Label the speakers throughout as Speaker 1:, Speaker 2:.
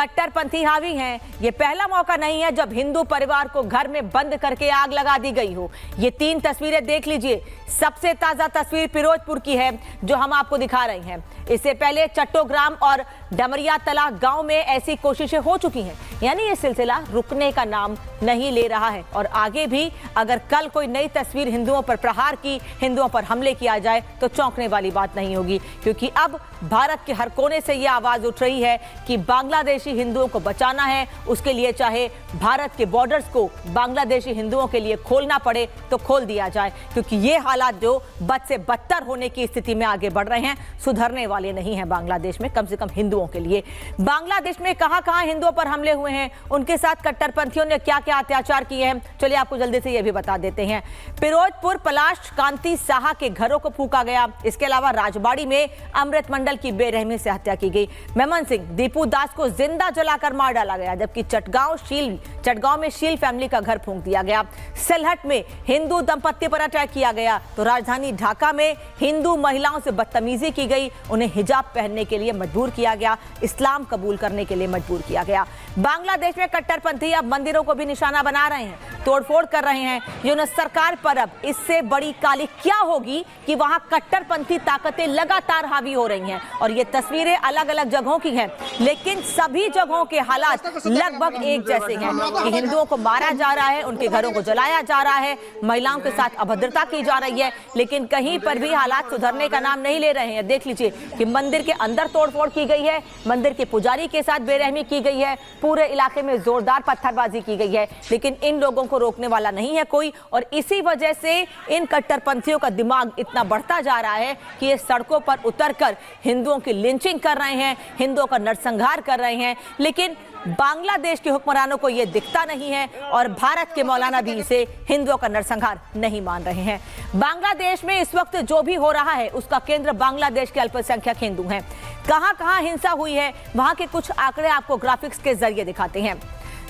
Speaker 1: कट्टरपंथी हावी हैं। ये पहला मौका नहीं है जब हिंदू परिवार को घर में बंद करके आग लगा दी गई हो। ये 3 तस्वीरें देख लीजिए। सबसे ताजा तस्वीर फिरोजपुर की है जो हम आपको दिखा रहे हैं। इससे पहले चट्टोग्राम और डमरिया तला गांव में ऐसी कोशिशें हो चुकी हैं, यानी ये सिलसिला रुकने का नाम नहीं ले रहा है। और आगे भी अगर कल कोई नई तस्वीर हिंदुओं पर प्रहार की, हिंदुओं पर हमले किया जाए तो चौंकने वाली बात नहीं होगी, क्योंकि अब भारत के हर कोने से यह आवाज उठ रही है कि बांग्लादेशी हिंदुओं को बचाना है। उसके लिए चाहे भारत के बॉर्डर्स को बांग्लादेशी हिंदुओं के लिए खोलना पड़े तो खोल दिया जाए, क्योंकि ये हालात जो बद से बदतर होने की स्थिति में आगे बढ़ रहे हैं, सुधरने वाले नहीं हैं बांग्लादेश में, कम से कम हिंदुओं के लिए। बांग्लादेश में कहां-कहां हिंदुओं पर हमले हुए हैं, उनके साथ कट्टरपंथियों ने क्या-क्या अत्याचार किए हैं, चलिए आपको जल्दी से यह भी बता देते हैं। फिरोजपुर पलाश कांति साहा के घरों को फूंका गया। इसके अलावा राजबाड़ी में अमृत मंडल की बेरहमी से हत्या की गई। मेमन सिंह, दीपू दास को जिंदा जलाकर मार डाला गया, जबकि चटगांव में शील फैमिली का घर फूंक दिया गया। सिलहट में हिंदू दंपत्ति पर अटैक किया गया। तो राजधानी ढाका में हिंदू महिलाओं से बदतमीजी की गई, उन्हें हिजाब पहनने के लिए मजबूर किया गया, इस्लाम कबूल करने के लिए मजबूर किया गया। बांग्लादेश में कट्टरपंथी अब मंदिरों को भी निशाना बना रहे हैं, तोड़फोड़ कर रहे हैं। यूनुस सरकार पर अब इससे बड़ी काली क्या होगी कि वहां कट्टरपंथी ताकतें लगातार हावी हो रही हैं। और ये तस्वीरें अलग अलग जगहों की हैं, लेकिन सभी जगहों के हालात लगभग एक जैसे हैं कि हिंदुओं को मारा जा रहा है, उनके घरों को जलाया जा रहा है, महिलाओं के साथ अभद्रता की जा रही है, लेकिन कहीं पर भी हालात सुधरने का नाम नहीं ले रहे हैं। देख लीजिए कि मंदिर के अंदर तोड़फोड़ की गई है, मंदिर के पुजारी के साथ बेरहमी की गई है, पूरे इलाके में जोरदार पत्थरबाजी की गई है, लेकिन इन लोगों को रोकने वाला नहीं है कोई। और इसी वजह से इन कट्टरपंथियों का दिमाग इतना बढ़ता जा रहा है कि ये सड़कों पर उतरकर हिंदुओं की लिंचिंग कर रहे हैं, हिंदुओं का नरसंहार कर रहे हैं। लेकिन बांग्लादेश के हुक्मरानों को यह दिखता नहीं है और भारत के मौलाना भी इसे हिंदुओं का नरसंहार नहीं मान रहे हैं। बांग्लादेश में इस वक्त जो भी हो रहा है उसका केंद्र बांग्लादेश के अल्पसंख्यक हिंदू हैं। कहां-कहां हिंसा हुई है वहां के कुछ आंकड़े आपको ग्राफिक्स के जरिए दिखाते हैं।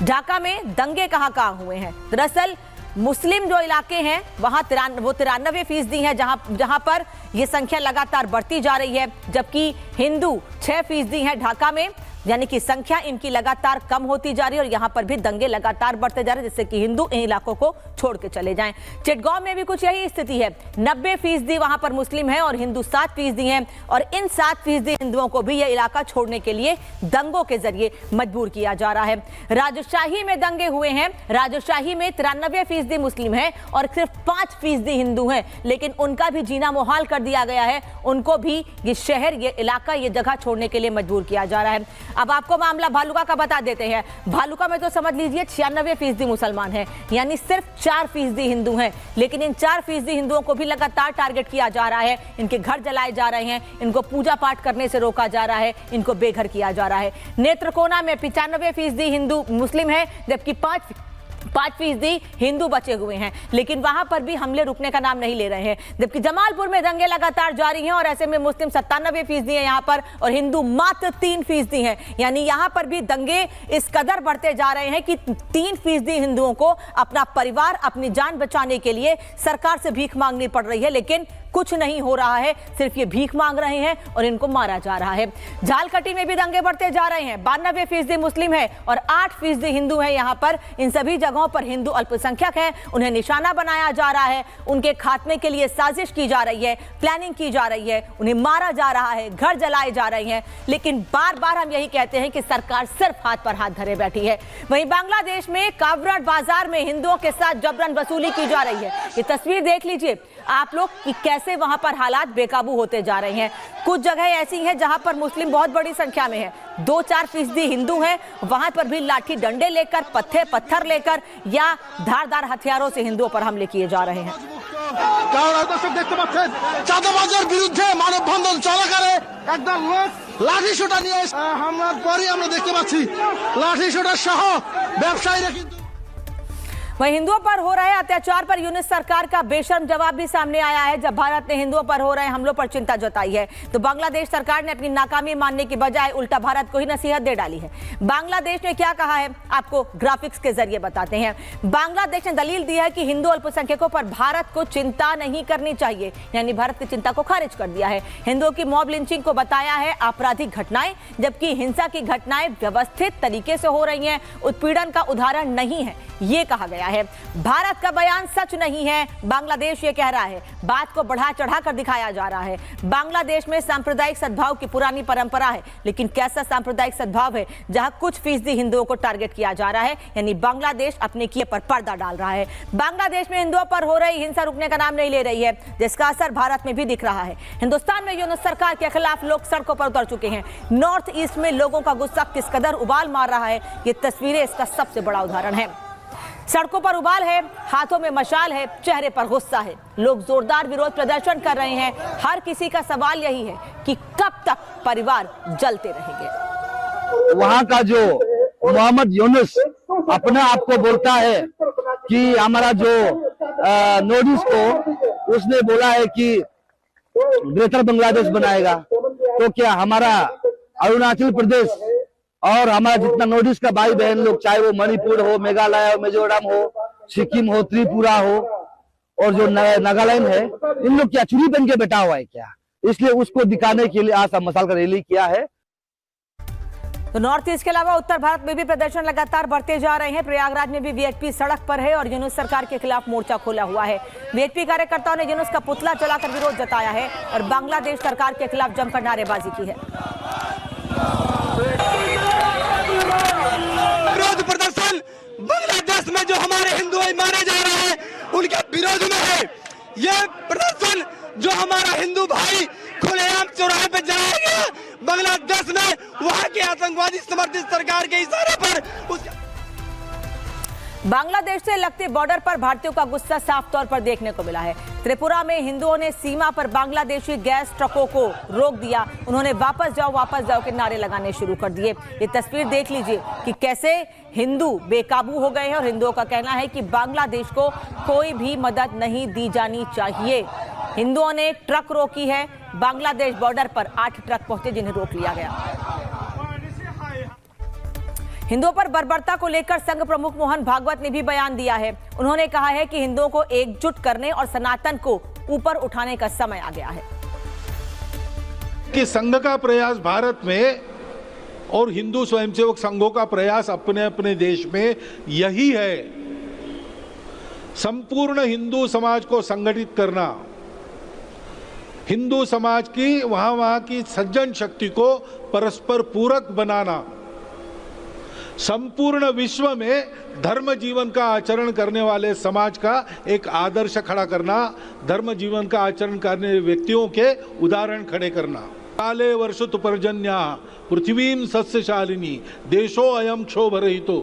Speaker 1: ढाका में दंगे कहां-कहां हुए हैं। दरअसल मुस्लिम जो इलाके हैं वहां 93% हैं, जहां पर यह संख्या लगातार बढ़ती जा रही है, जबकि हिंदू 6% हैं ढाका में, यानी कि संख्या इनकी लगातार कम होती जा रही है। और यहां पर भी दंगे लगातार बढ़ते जा रहे हैं, जिससे कि हिंदू इन इलाकों को छोड़ के चले जाएं। चिटगांव में भी कुछ यही स्थिति है, 90% वहां पर मुस्लिम हैं और हिंदू 7% हैं। और इन 7% हिंदुओं को भी यह इलाका छोड़ने के लिए दंगों के जरिए मजबूर किया जा रहा है। राजशाही में दंगे हुए हैं। राजशाही में 93% मुस्लिम हैं और सिर्फ 5% हिंदू हैं, लेकिन उनका भी जीना मुहाल कर दिया गया है। उनको भी ये शहर, ये इलाका, ये जगह छोड़ने के लिए मजबूर किया जा रहा है। अब आपको मामला भालुका का बता देते हैं। भालुका में तो समझ लीजिए 96% मुसलमान हैं, यानी सिर्फ 4% हिंदू हैं, लेकिन इन 4% हिंदुओं को भी लगातार टारगेट किया जा रहा है। इनके घर जलाए जा रहे हैं, इनको पूजा पाठ करने से रोका जा रहा है, इनको बेघर किया जा रहा है। नेत्रकोना में 95% हिंदू मुस्लिम है, जबकि 5% हिंदू बचे हुए हैं, लेकिन वहां पर भी हमले रुकने का नाम नहीं ले रहे हैं। जबकि जमालपुर में दंगे लगातार जारी हैं और ऐसे में मुस्लिम 97% हैं यहां पर और हिंदू मात्र 3% हैं। यानी यहां पर भी दंगे इस कदर बढ़ते जा रहे हैं कि 3% हिंदुओं को अपना परिवार, अपनी जान बचाने के लिए सरकार से भीख मांगनी पड़ रही है, लेकिन कुछ नहीं हो रहा है, सिर्फ ये भीख मांग रहे हैं और इनको मारा जा रहा है। झालकटी में भी दंगे बढ़ते जा रहे हैं। 92% मुस्लिम है और 8% हिंदू है। यहां पर इन सभी जगहों पर हिंदू अल्पसंख्यक हैं, उन्हें निशाना बनाया जा रहा है, उनके खात्मे के लिए साजिश की जा रही है, प्लानिंग की जा रही है, उन्हें मारा जा रहा है, घर जलाए जा रहे हैं। लेकिन बार बार हम यही कहते हैं कि सरकार सिर्फ हाथ पर हाथ धरे बैठी है। वहीं बांग्लादेश में कावरड़ बाजार में हिंदुओं के साथ जबरन वसूली की जा रही है। ये तस्वीर देख लीजिए आप लोग कि कैसे वहां पर हालात बेकाबू होते जा रहे हैं। कुछ जगह ऐसी हैं जहां पर मुस्लिम बहुत बड़ी संख्या में है, 2-4% हिंदू हैं, वहां पर भी लाठी डंडे लेकर, पत्थर लेकर या धारदार हथियारों से हिंदुओं पर हमले किए जा रहे हैं।
Speaker 2: देखते পাচ্ছেন চাঁদাবাজের বিরুদ্ধে মানববন্ধন চলাকালে একদম লোক লাঠি সোটা নিয়ে হামলার পরই আমরা দেখতে পাচ্ছি লাঠি সোটা সহ ব্যবসায়ীরা কিন্তু।
Speaker 1: वहीं हिंदुओं पर हो रहे अत्याचार पर यूनिस सरकार का बेशर्म जवाब भी सामने आया है। जब भारत ने हिंदुओं पर हो रहे हमलों पर चिंता जताई है तो बांग्लादेश सरकार ने अपनी नाकामी मानने की बजाय उल्टा भारत को ही नसीहत दे डाली है। बांग्लादेश ने क्या कहा है आपको ग्राफिक्स के जरिए बताते हैं। बांग्लादेश ने दलील दी है कि हिंदू अल्पसंख्यकों पर भारत को चिंता नहीं करनी चाहिए, यानी भारत की चिंता को खारिज कर दिया है। हिंदुओं की मॉब लिंचिंग को बताया है आपराधिक घटनाएं, जबकि हिंसा की घटनाएं व्यवस्थित तरीके से हो रही हैं, उत्पीड़न का उदाहरण नहीं है, ये कहा गया है। भारत का बयान सच नहीं है, बांग्लादेश ये कह रहा है। बात को बढ़ा चढ़ा कर दिखाया जा रहा है। बांग्लादेश में सांप्रदायिक सद्भाव की पुरानी परंपरा है, लेकिन कैसा सांप्रदायिक सद्भाव है जहां कुछ फीसदी हिंदुओं को टारगेट किया जा रहा है, यानी बांग्लादेश अपने किए पर पर्दा डाल रहा है। बांग्लादेश में हिंदुओं पर हो रही हिंसा रुकने का नाम नहीं ले रही है, जिसका असर भारत में भी दिख रहा है। हिंदुस्तान में यूनुस सरकार के खिलाफ लोग सड़कों पर उतर चुके हैं। नॉर्थ ईस्ट में लोगों का गुस्सा किस कदर उबाल मार रहा है, ये तस्वीरें इसका सबसे बड़ा उदाहरण है। सड़कों पर उबाल है, हाथों में मशाल है, चेहरे पर गुस्सा है। लोग जोरदार विरोध प्रदर्शन कर रहे हैं। हर किसी का सवाल यही है कि कब तक परिवार जलते रहेंगे।
Speaker 3: वहाँ का जो मोहम्मद यूनुस अपने आप को बोलता है कि हमारा जो नॉर्थ ईस्ट को उसने बोला है कि बेहतर बांग्लादेश बनाएगा, तो क्या हमारा अरुणाचल प्रदेश और हमारा जितना नॉर्थ ईस्ट का भाई बहन लोग, चाहे वो मणिपुर हो, मेघालय हो, मिजोरम हो, सिक्किम हो, त्रिपुरा हो और जो नागालैंड है, इन लोग क्या चुरी बन के बैठा हुआ है क्या? इसलिए उसको दिखाने के लिए आज मसाल का रैली किया है।
Speaker 1: तो नॉर्थ ईस्ट के अलावा उत्तर भारत में भी प्रदर्शन लगातार बढ़ते जा रहे हैं। प्रयागराज में भी वीएचपी सड़क पर है और यूनुस सरकार के खिलाफ मोर्चा खोला हुआ है। वीएचपी कार्यकर्ताओं ने यूनुस का पुतला जलाकर विरोध जताया है और बांग्लादेश सरकार के खिलाफ जमकर नारेबाजी की है।
Speaker 4: विरोध प्रदर्शन बांग्लादेश में जो हमारे हिंदू मारे जा रहे हैं उनके विरोध में है। ये प्रदर्शन जो हमारा हिंदू भाई खुलेआम चौराहे पे जलाया गया बांग्लादेश में, वहां के आतंकवादी समर्थित सरकार के इशारे पर
Speaker 1: बांग्लादेश से लगते बॉर्डर पर भारतीयों का गुस्सा साफ तौर पर देखने को मिला है। त्रिपुरा में हिंदुओं ने सीमा पर बांग्लादेशी गैस ट्रकों को रोक दिया। उन्होंने वापस जाओ के नारे लगाने शुरू कर दिए। ये तस्वीर देख लीजिए कि कैसे हिंदू बेकाबू हो गए हैं और हिंदुओं का कहना है कि बांग्लादेश को कोई भी मदद नहीं दी जानी चाहिए। हिंदुओं ने ट्रक रोकी है। बांग्लादेश बॉर्डर पर 8 ट्रक पहुंचे जिन्हें रोक लिया गया। हिंदुओं पर बर्बरता को लेकर संघ प्रमुख मोहन भागवत ने भी बयान दिया है। उन्होंने कहा है कि हिंदुओं को एकजुट करने और सनातन को ऊपर उठाने का समय आ गया है।
Speaker 5: कि संघ का प्रयास भारत में और हिंदू स्वयंसेवक संघों का प्रयास अपने अपने देश में यही है, संपूर्ण हिंदू समाज को संगठित करना, हिंदू समाज की वहां की सज्जन शक्ति को परस्पर पूरक बनाना, संपूर्ण विश्व में धर्म जीवन का आचरण करने वाले समाज का एक आदर्श खड़ा करना, धर्म जीवन का आचरण करने व्यक्तियों के उदाहरण खड़े करना। काले वर्षतु पर्जन्या पृथ्वीं सस्यशालिनी देशो अयम क्षोभरहितो